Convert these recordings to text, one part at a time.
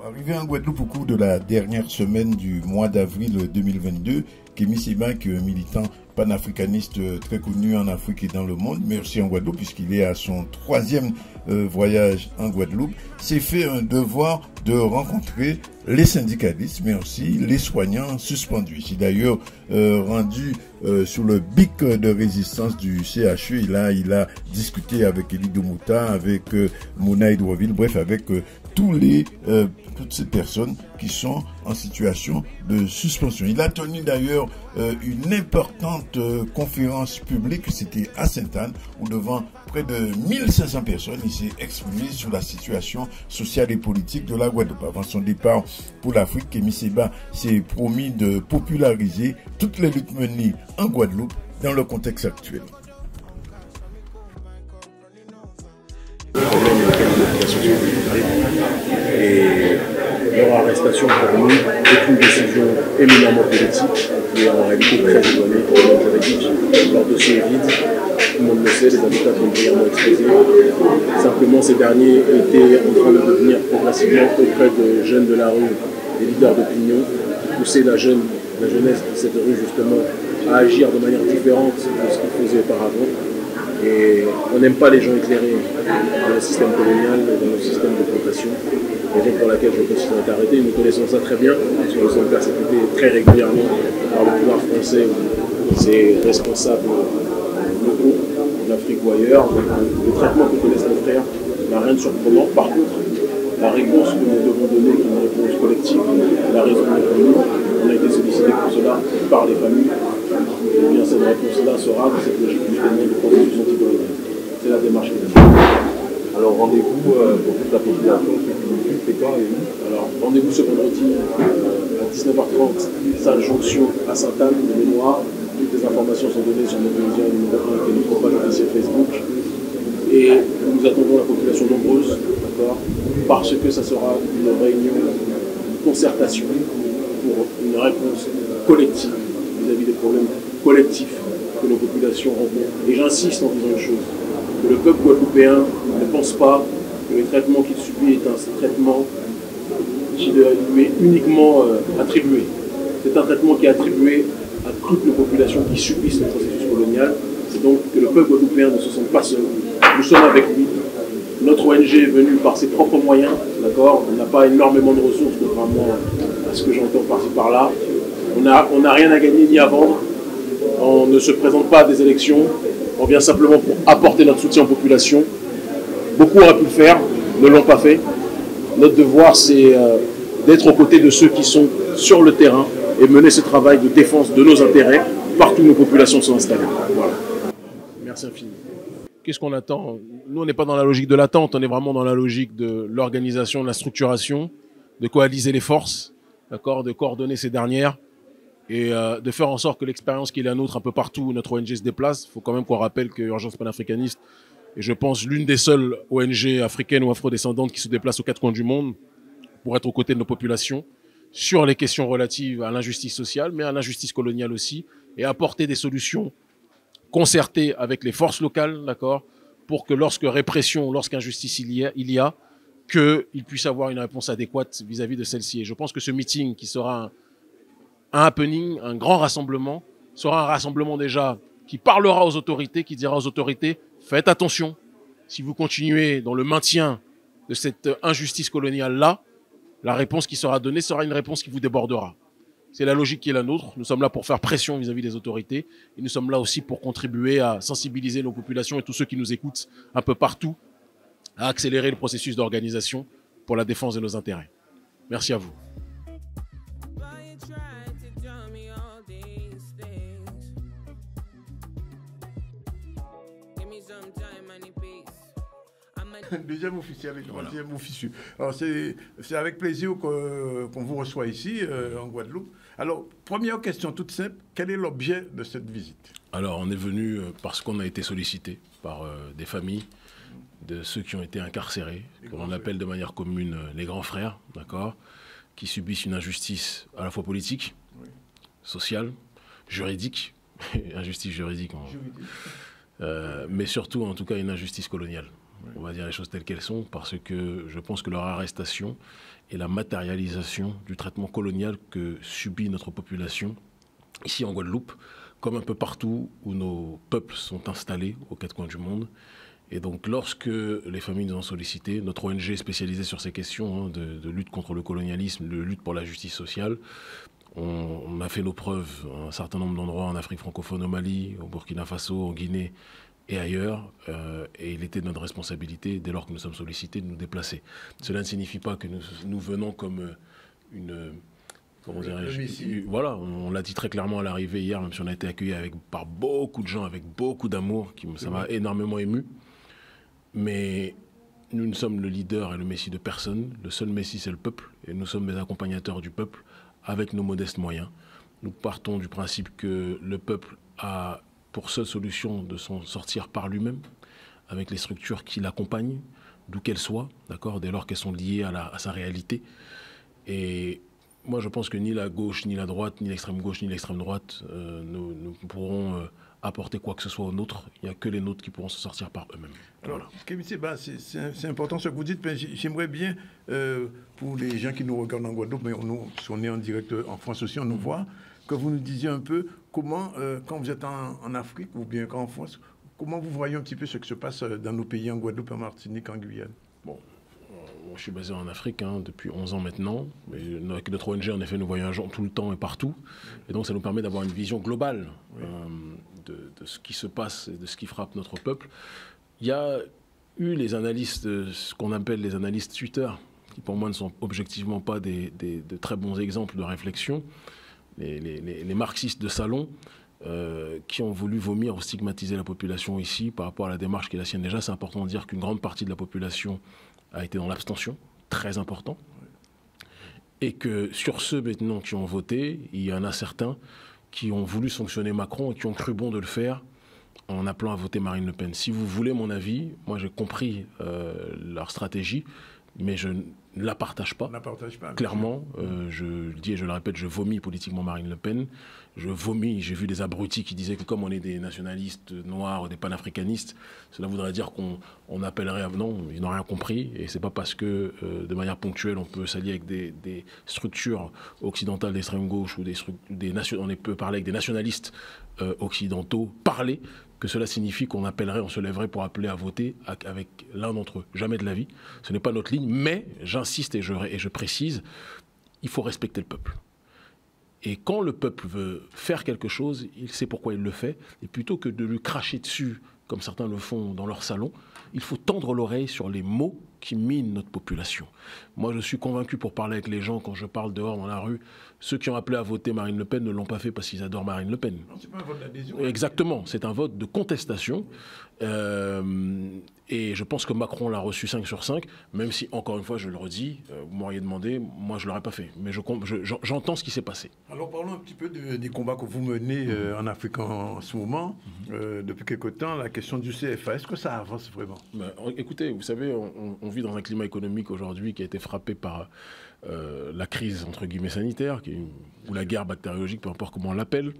Arrivé en Guadeloupe au cours de la dernière semaine du mois d'avril 2022, Kémy Séba, qui est un militant panafricaniste très connu en Afrique et dans le monde, mais aussi en Guadeloupe, puisqu'il est à son troisième voyage en Guadeloupe, s'est fait un devoir de rencontrer les syndicalistes, mais aussi les soignants suspendus. Il s'est d'ailleurs rendu sur le bic de résistance du CHU. Il a discuté avec Elie Domouta, avec Mona Edouardville, bref, avec toutes ces personnes qui sont en situation de suspension. Il a tenu d'ailleurs une importante conférence publique, c'était à Sainte-Anne, où devant près de 1500 personnes, il s'est exprimé sur la situation sociale et politique de la Guadeloupe. Avant son départ pour l'Afrique, Kémy Séba s'est promis de populariser toutes les luttes menées en Guadeloupe dans le contexte actuel. Et leur arrestation pour nous est une décision éminemment politique et en réalité très éloignée du domaine juridique. Leur dossier est vide, tout le monde le sait, les avocats sont brièvement exposés. Simplement, ces derniers étaient en train de devenir progressivement auprès de jeunes de la rue, des leaders d'opinion, qui poussaient la jeunesse de cette rue justement à agir de manière différente de ce qu'ils faisaient auparavant. Et on n'aime pas les gens éclairés dans le système colonial, dans le système de plantation. Raison pour laquelle je pense qu'ils ont été arrêtés. Nous connaissons ça très bien, parce que nous sommes persécutés très régulièrement par le pouvoir français, ses responsables locaux, en Afrique ou ailleurs. Le traitement que connaissent nos frères n'a rien de surprenant. Par contre, la réponse que nous devons donner est une réponse collective. La raison pour nous, on a été sollicité pour cela par les familles. Et bien cette réponse-là sera de cette logique du processus anticolonial. C'est la démarche qui est faite. Alors rendez-vous pour toute la population, c'est quand et où? Alors rendez-vous ce vendredi à 19h30, salle Jonction à Sainte-Anne de mémoire. Toutes les informations sont données sur notre télévision numéro 1 et notre page officielle Facebook. Et nous attendons la population nombreuse, d'accord, parce que ça sera une réunion de concertation pour une réponse collective vis-à-vis des problèmes collectifs que nos populations rencontrent. Et j'insiste en disant une chose, que le peuple guadeloupéen ne pense pas que le traitement qu'il subit est un traitement qui lui est uniquement attribué. C'est un traitement qui est attribué à toutes les populations qui subissent le processus colonial. C'est donc que le peuple guadeloupéen ne se sent pas seul. Nous sommes avec lui. Notre ONG est venue par ses propres moyens, d'accord. On n'a pas énormément de ressources, contrairement à ce que j'entends par-ci par-là. On n'a rien à gagner ni à vendre. On ne se présente pas à des élections. On vient simplement pour apporter notre soutien aux populations. Beaucoup auraient pu le faire, ne l'ont pas fait. Notre devoir, c'est d'être aux côtés de ceux qui sont sur le terrain et mener ce travail de défense de nos intérêts partout où nos populations sont installées. Voilà. Merci infiniment. Qu'est-ce qu'on attend? Nous, on n'est pas dans la logique de l'attente, on est vraiment dans la logique de l'organisation, de la structuration, de coaliser les forces, d'accord, de coordonner ces dernières et de faire en sorte que l'expérience qui est la nôtre un peu partout où notre ONG se déplace, il faut quand même qu'on rappelle que Urgence panafricaniste est, je pense, l'une des seules ONG africaines ou afrodescendantes qui se déplacent aux quatre coins du monde pour être aux côtés de nos populations sur les questions relatives à l'injustice sociale, mais à l'injustice coloniale aussi, et apporter des solutions concertées avec les forces locales, d'accord, pour que lorsque répression, lorsqu'injustice il y a, qu'il puisse avoir une réponse adéquate vis-à-vis de celle-ci. Et je pense que ce meeting, qui sera un happening, un grand rassemblement, sera un rassemblement déjà qui parlera aux autorités, qui dira aux autorités, faites attention, si vous continuez dans le maintien de cette injustice coloniale-là, la réponse qui sera donnée sera une réponse qui vous débordera. C'est la logique qui est la nôtre. Nous sommes là pour faire pression vis-à-vis des autorités et nous sommes là aussi pour contribuer à sensibiliser nos populations et tous ceux qui nous écoutent un peu partout à accélérer le processus d'organisation pour la défense de nos intérêts. Merci à vous. Deuxième officiel et troisième officieux. Alors c'est avec plaisir qu'on vous reçoit ici en Guadeloupe. Alors première question toute simple, quel est l'objet de cette visite? Alors on est venu parce qu'on a été sollicité par des familles de ceux qui ont été incarcérés, qu'on appelle de manière commune les grands frères, d'accord, qui subissent une injustice à la fois politique, sociale, juridique, injustice juridique, mais surtout en tout cas une injustice coloniale. On va dire les choses telles qu'elles sont, parce que je pense que leur arrestation est la matérialisation du traitement colonial que subit notre population ici en Guadeloupe, comme un peu partout où nos peuples sont installés aux quatre coins du monde. Et donc lorsque les familles nous ont sollicité, notre ONG spécialisée sur ces questions de lutte contre le colonialisme, de lutte pour la justice sociale, on a fait nos preuves à un certain nombre d'endroits en Afrique francophone, au Mali, au Burkina Faso, en Guinée et ailleurs. Et il était de notre responsabilité, dès lors que nous sommes sollicités, de nous déplacer. Cela ne signifie pas que nous venons comme une... Comment dirais-je ? Voilà, on l'a dit très clairement à l'arrivée hier, même si on a été accueillis par beaucoup de gens, avec beaucoup d'amour, ça m'a énormément ému. Mais nous ne sommes le leader et le messie de personne. Le seul messie, c'est le peuple. Et nous sommes des accompagnateurs du peuple avec nos modestes moyens. Nous partons du principe que le peuple a pour seule solution de s'en sortir par lui-même, avec les structures qui l'accompagnent, d'où qu'elles soient, d'accord, dès lors qu'elles sont liées à sa réalité. Et moi, je pense que ni la gauche, ni la droite, ni l'extrême gauche, ni l'extrême droite ne pourront apporter quoi que ce soit aux nôtres. Il n'y a que les nôtres qui pourront se sortir par eux-mêmes. Alors, voilà. C'est important ce que vous dites, mais j'aimerais bien, pour les gens qui nous regardent en Guadeloupe, mais on est en direct en France aussi, on nous voit, que vous nous disiez un peu comment, quand vous êtes en Afrique, ou bien quand en France, comment vous voyez un petit peu ce qui se passe dans nos pays, en Guadeloupe, en Martinique, en Guyane. Bon. Je suis basé en Afrique depuis 11 ans maintenant. Avec notre ONG, en effet, nous voyageons tout le temps et partout. Et donc, ça nous permet d'avoir une vision globale de ce qui se passe et de ce qui frappe notre peuple. Il y a eu les analystes, ce qu'on appelle les analystes Twitter, qui pour moi ne sont objectivement pas de très bons exemples de réflexion. Les marxistes de salon qui ont voulu vomir ou stigmatiser la population ici par rapport à la démarche qui est la sienne. Déjà, c'est important de dire qu'une grande partie de la population a été dans l'abstention, très important, et que sur ceux maintenant qui ont voté, il y en a certains qui ont voulu sanctionner Macron et qui ont cru bon de le faire en appelant à voter Marine Le Pen. Si vous voulez mon avis, moi j'ai compris leur stratégie, mais je ne la partage pas. Clairement, je le dis et je le répète, je vomis politiquement Marine Le Pen. Je vomis, j'ai vu des abrutis qui disaient que comme on est des nationalistes noirs, des panafricanistes, cela voudrait dire qu'on appellerait à... Non, ils n'ont rien compris. Et c'est pas parce que de manière ponctuelle on peut s'allier avec des structures occidentales d'extrême gauche ou on peut parler avec des nationalistes occidentaux, parler, que cela signifie qu'on appellerait, on se lèverait pour appeler à voter avec l'un d'entre eux. Jamais de la vie. Ce n'est pas notre ligne, mais j'insiste et je précise, il faut respecter le peuple. Et quand le peuple veut faire quelque chose, il sait pourquoi il le fait. Et plutôt que de lui cracher dessus, comme certains le font dans leur salon, il faut tendre l'oreille sur les mots qui minent notre population. Moi, je suis convaincu, pour parler avec les gens, quand je parle dehors dans la rue, ceux qui ont appelé à voter Marine Le Pen ne l'ont pas fait parce qu'ils adorent Marine Le Pen. Non, c'est pas un vote d'adhésion. Exactement, c'est un vote de contestation. Et je pense que Macron l'a reçu 5 sur 5, même si, encore une fois, je le redis, vous m'auriez demandé, moi je ne l'aurais pas fait. Mais j'entends ce qui s'est passé. Alors parlons un petit peu des combats que vous menez en Afrique en ce moment. Depuis quelque temps, la question du CFA, est-ce que ça avance vraiment? Écoutez, vous savez, on vit dans un climat économique aujourd'hui qui a été frappé par la crise, entre guillemets, sanitaire, ou la guerre bactériologique, peu importe comment on l'appelle,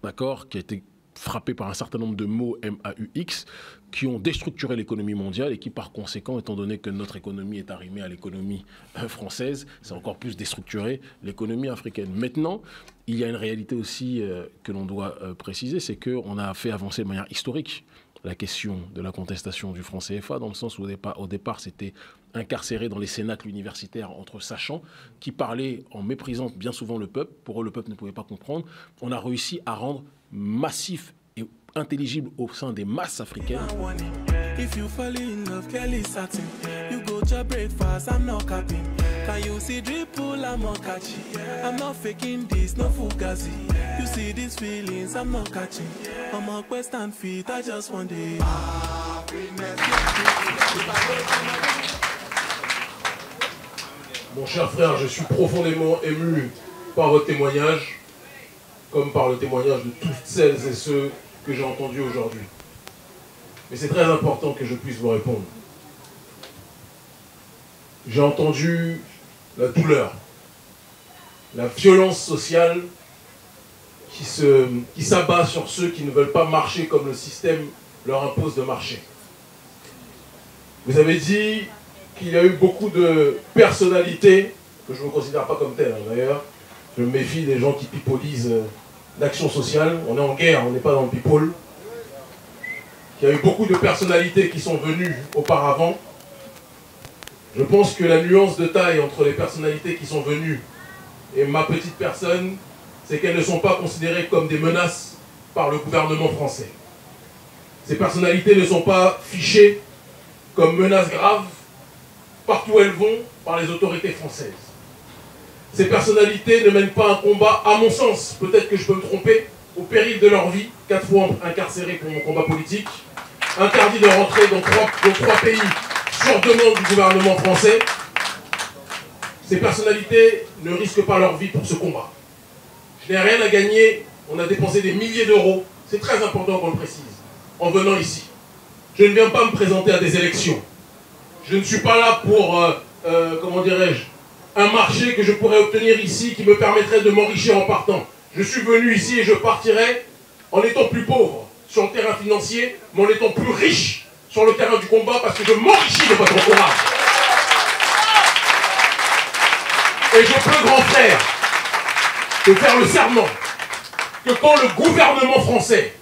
d'accord, qui a été frappé par un certain nombre de mots MAUX qui ont déstructuré l'économie mondiale et qui, par conséquent, étant donné que notre économie est arrimée à l'économie française, c'est encore plus déstructuré l'économie africaine. Maintenant, il y a une réalité aussi que l'on doit préciser, c'est qu'on a fait avancer de manière historique la question de la contestation du franc CFA, dans le sens où au départ c'était incarcéré dans les cénacles universitaires entre sachants qui parlaient en méprisant bien souvent le peuple. Pour eux, le peuple ne pouvait pas comprendre. On a réussi à rendre massif et intelligible au sein des masses africaines. If you fall in love, Kelly satin. You go to breakfast, I'm not capping. Can you see dripple, I'm not catching. I'm not faking this, no fugazi. You see these feelings, I'm not catching. I'm a quest and feet, I just want it. Mon cher frère, je suis profondément ému par votre témoignage, comme par le témoignage de toutes celles et ceux que j'ai entendus aujourd'hui. Mais c'est très important que je puisse vous répondre. J'ai entendu la douleur, la violence sociale qui s'abat sur ceux qui ne veulent pas marcher comme le système leur impose de marcher. Vous avez dit qu'il y a eu beaucoup de personnalités, que je ne me considère pas comme telles d'ailleurs. Je me méfie des gens qui pipolisent l'action sociale. On est en guerre, on n'est pas dans le people. Il y a eu beaucoup de personnalités qui sont venues auparavant. Je pense que la nuance de taille entre les personnalités qui sont venues et ma petite personne, c'est qu'elles ne sont pas considérées comme des menaces par le gouvernement français. Ces personnalités ne sont pas fichées comme menaces graves partout où elles vont par les autorités françaises. Ces personnalités ne mènent pas un combat, à mon sens, peut-être que je peux me tromper, au péril de leur vie, 4 fois incarcérés pour mon combat politique, interdits de rentrer dans trois pays sur demande du gouvernement français. Ces personnalités ne risquent pas leur vie pour ce combat. Je n'ai rien à gagner, on a dépensé des milliers d'euros, c'est très important qu'on le précise, en venant ici. Je ne viens pas me présenter à des élections. Je ne suis pas là pour, comment dirais-je, un marché que je pourrais obtenir ici qui me permettrait de m'enrichir en partant. Je suis venu ici et je partirai en étant plus pauvre sur le terrain financier, mais en étant plus riche sur le terrain du combat parce que je m'enrichis de votre courage. Et je peux, grand frère, te faire le serment que quand le gouvernement français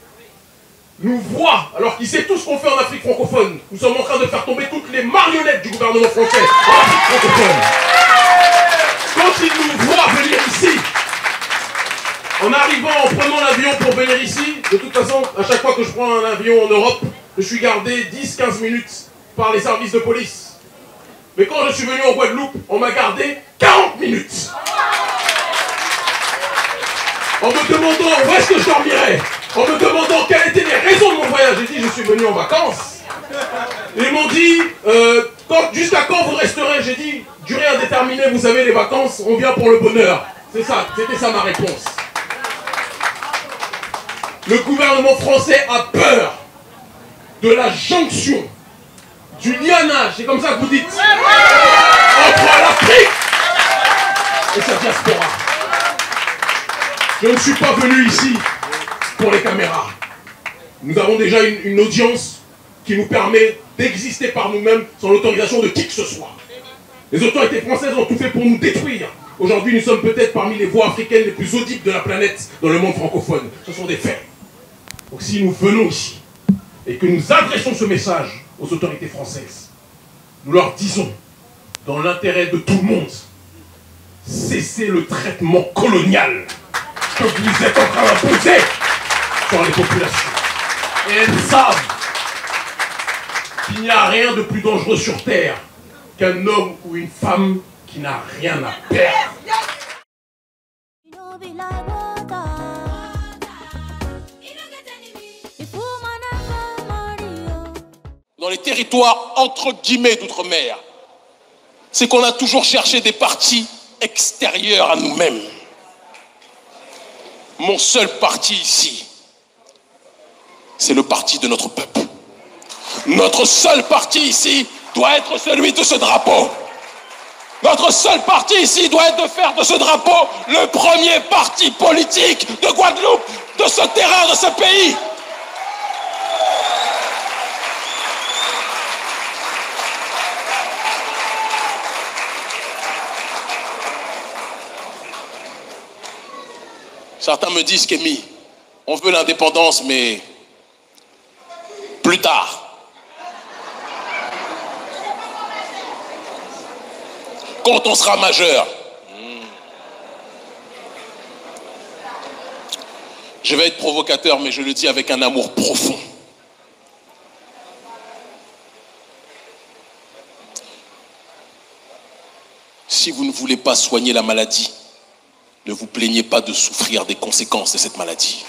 nous voit, alors qu'il sait tout ce qu'on fait en Afrique francophone, nous sommes en train de faire tomber toutes les marionnettes du gouvernement français en Afrique francophone. Quand il nous voit venir ici, en arrivant, en prenant l'avion pour venir ici, de toute façon, à chaque fois que je prends un avion en Europe, je suis gardé 10-15 minutes par les services de police. Mais quand je suis venu en Guadeloupe, on m'a gardé 40 minutes. En me demandant où est-ce que je dormirais, en me demandant quelles étaient les raisons de mon voyage. J'ai dit, je suis venu en vacances. Ils m'ont dit, jusqu'à quand vous resterez? J'ai dit, durée indéterminée, vous savez, les vacances, on vient pour le bonheur. C'est ça, c'était ça ma réponse. Le gouvernement français a peur de la jonction, du lianage, c'est comme ça que vous dites, entre l'Afrique et sa diaspora. Je ne suis pas venu ici pour les caméras. Nous avons déjà une audience qui nous permet d'exister par nous-mêmes sans l'autorisation de qui que ce soit. Les autorités françaises ont tout fait pour nous détruire. Aujourd'hui, nous sommes peut-être parmi les voix africaines les plus audibles de la planète dans le monde francophone. Ce sont des faits. Donc si nous venons ici et que nous adressons ce message aux autorités françaises, nous leur disons, dans l'intérêt de tout le monde, cessez le traitement colonial que vous êtes en train d'imposer sur les populations. Et elles savent qu'il n'y a rien de plus dangereux sur Terre qu'un homme ou une femme qui n'a rien à perdre. Dans les territoires entre guillemets d'outre-mer, c'est qu'on a toujours cherché des partis extérieurs à nous-mêmes. Mon seul parti ici, c'est le parti de notre peuple. Notre seul parti ici doit être celui de ce drapeau. Notre seul parti ici doit être de faire de ce drapeau le premier parti politique de Guadeloupe, de ce terrain, de ce pays. Certains me disent qu'Émi, on veut l'indépendance, mais plus tard. Quand on sera majeur. Je vais être provocateur, mais je le dis avec un amour profond. Si vous ne voulez pas soigner la maladie, ne vous plaignez pas de souffrir des conséquences de cette maladie.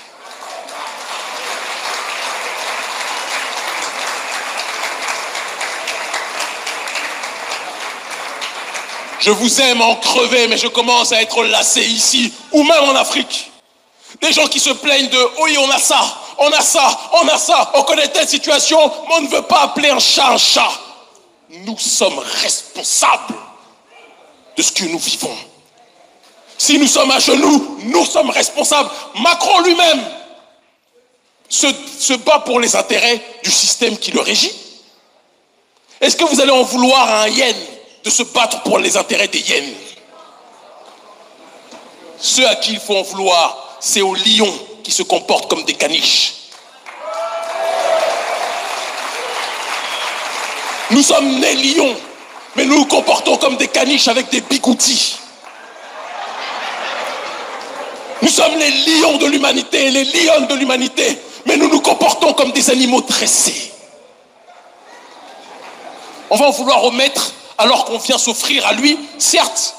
Je vous aime en crever, mais je commence à être lassé ici, ou même en Afrique. Des gens qui se plaignent de « oui, on a ça, on a ça, on a ça, on connaît telle situation, mais on ne veut pas appeler un chat un chat. » Nous sommes responsables de ce que nous vivons. Si nous sommes à genoux, nous sommes responsables. Macron lui-même se bat pour les intérêts du système qui le régit. Est-ce que vous allez en vouloir à un hyène de se battre pour les intérêts des hyènes? Ceux à qui il faut en vouloir, c'est aux lions qui se comportent comme des caniches. Nous sommes nés lions, mais nous nous comportons comme des caniches avec des bigoudis. Nous sommes les lions de l'humanité, les lionnes de l'humanité, mais nous nous comportons comme des animaux dressés. On va en vouloir au maître alors qu'on vient s'offrir à lui. Certes,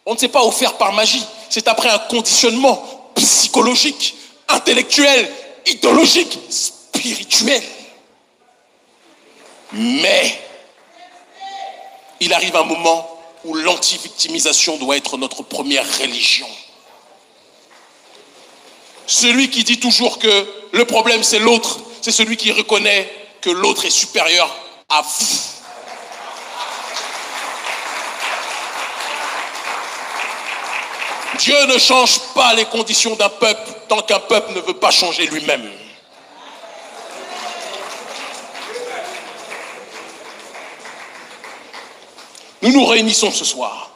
on ne s'est pas offert par magie. C'est après un conditionnement psychologique, intellectuel, idéologique, spirituel. Mais il arrive un moment où l'anti-victimisation doit être notre première religion. Celui qui dit toujours que le problème c'est l'autre, c'est celui qui reconnaît que l'autre est supérieur à vous. Dieu ne change pas les conditions d'un peuple tant qu'un peuple ne veut pas changer lui-même. Nous nous réunissons ce soir.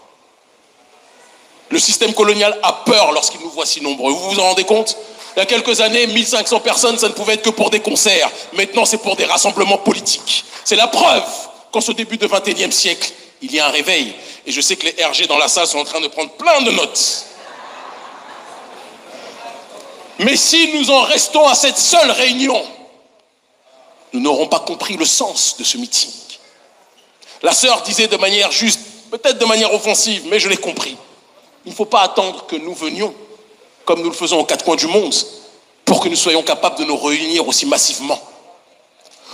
Le système colonial a peur lorsqu'il nous voit si nombreux. Vous vous en rendez compte? Il y a quelques années, 1500 personnes, ça ne pouvait être que pour des concerts. Maintenant, c'est pour des rassemblements politiques. C'est la preuve qu'en ce début de 21e siècle, il y a un réveil. Et je sais que les RG dans la salle sont en train de prendre plein de notes. Mais si nous en restons à cette seule réunion, nous n'aurons pas compris le sens de ce meeting. La sœur disait de manière juste, peut-être de manière offensive, mais je l'ai compris. Il ne faut pas attendre que nous venions, comme nous le faisons aux quatre coins du monde, pour que nous soyons capables de nous réunir aussi massivement.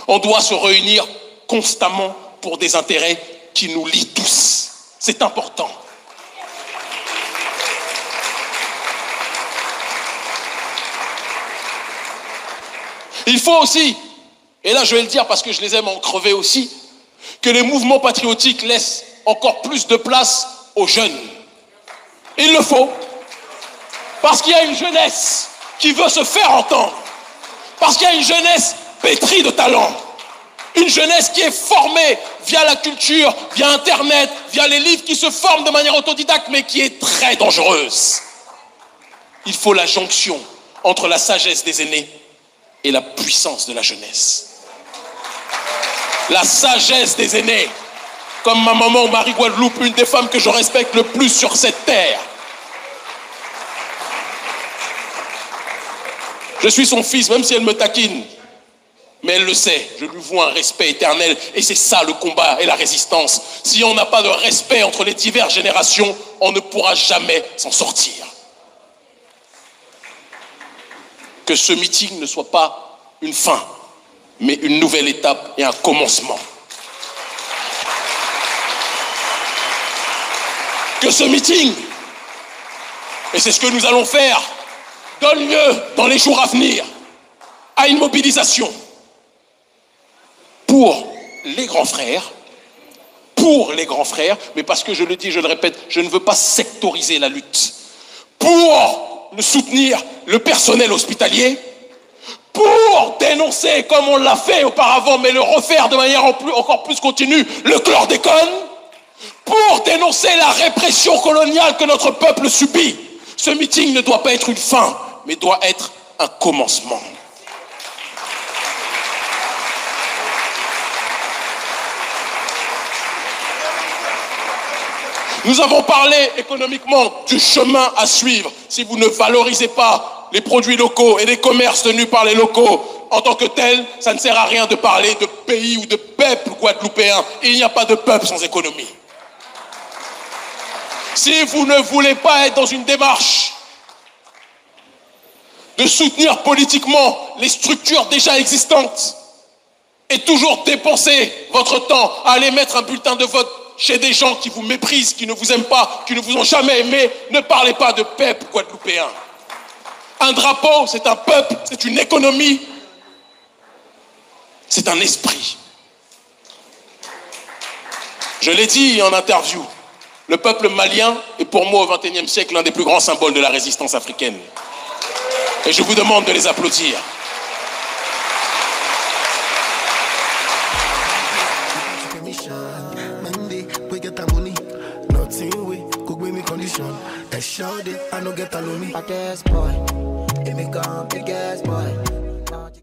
On doit se réunir constamment pour des intérêts qui nous lient tous. C'est important. Il faut aussi, et là je vais le dire parce que je les aime en crever aussi, que les mouvements patriotiques laissent encore plus de place aux jeunes. Il le faut. Parce qu'il y a une jeunesse qui veut se faire entendre. Parce qu'il y a une jeunesse pétrie de talent. Une jeunesse qui est formée via la culture, via Internet, via les livres, qui se forment de manière autodidacte, mais qui est très dangereuse. Il faut la jonction entre la sagesse des aînés et la puissance de la jeunesse. La sagesse des aînés, comme ma maman Marie Guadeloupe, une des femmes que je respecte le plus sur cette terre. Je suis son fils, même si elle me taquine. Mais elle le sait, je lui voue un respect éternel. Et c'est ça le combat et la résistance. Si on n'a pas de respect entre les diverses générations, on ne pourra jamais s'en sortir. Que ce meeting ne soit pas une fin, mais une nouvelle étape et un commencement. Que ce meeting, et c'est ce que nous allons faire, donne lieu dans les jours à venir à une mobilisation pour les grands frères, mais parce que je le dis, je le répète, je ne veux pas sectoriser la lutte, pour soutenir le personnel hospitalier, pour dénoncer, comme on l'a fait auparavant, mais le refaire de manière encore plus continue, le chlordécone, pour dénoncer la répression coloniale que notre peuple subit. Ce meeting ne doit pas être une fin, mais doit être un commencement. Nous avons parlé économiquement du chemin à suivre. Si vous ne valorisez pas les produits locaux et les commerces tenus par les locaux en tant que tels, ça ne sert à rien de parler de pays ou de peuple guadeloupéen. Il n'y a pas de peuple sans économie. Si vous ne voulez pas être dans une démarche de soutenir politiquement les structures déjà existantes et toujours dépenser votre temps à aller mettre un bulletin de vote chez des gens qui vous méprisent, qui ne vous aiment pas, qui ne vous ont jamais aimé, ne parlez pas de peuple guadeloupéen. Un drapeau, c'est un peuple, c'est une économie, c'est un esprit. Je l'ai dit en interview, le peuple malien est pour moi au XXIe siècle l'un des plus grands symboles de la résistance africaine. Et je vous demande de les applaudir. get a money. Nothing way, could give me condition. A shot it, I no get a loan me. Big ass boy, it me gone, big ass boy.